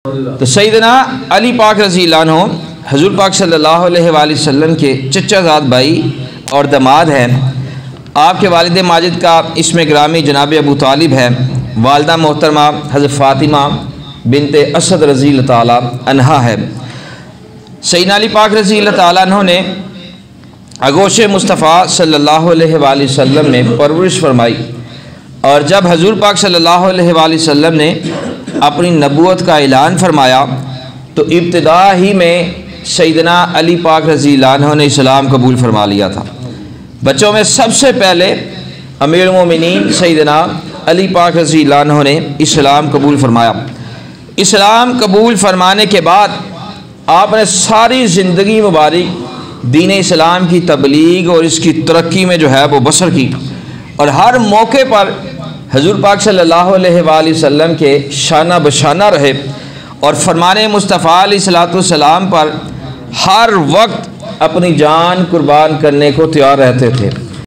तो सैयदना अली पाक रज़ी अल्लाह अन्हु हुज़ूर पाक सल्लल्लाहु अलैहि वसल्लम के चचाज़ाद भाई और दामाद हैं। आपके वालिद माजिद का इसमें ग्रामी जनाब अबू तालिब है। वालदा मोहतरमा हज़रत फ़ातिमा बिनते असद रज़ी अल्लाह ताला अन्हा है। सैयदना अली पाक रज़ी अल्लाह ताला अन्हु ने आगोश मुस्तफ़ा सल्लल्लाहु अलैहि वसल्लम में परवरिश फरमाई और जब हुज़ूर पाक सल्लल्लाहु अलैहि वसल्लम ने अपनी नबूवत का ऐलान फरमाया तो इब्तिदा ही में सैयदना अली पाक रज़ी अल्लाह अन्हु ने इस्लाम कबूल फरमा लिया था। बच्चों में सबसे पहले अमीरुल मोमिनीन सैयदना अली पाक रज़ी अल्लाह अन्हु ने इस्लाम कबूल फरमाया। इस्लाम कबूल फरमाने के बाद आपने सारी ज़िंदगी मुबारक दीन इस्लाम की तबलीग और इसकी तरक्की में जो है वो बसर की और हर मौके पर हुज़ूर पाक सल्लल्लाहु अलैहि वसल्लम के शाना बशाना रहे और फरमाने मुस्तफ़ा अलैहिस्सलाम पर हर वक्त अपनी जान कुर्बान करने को तैयार रहते थे।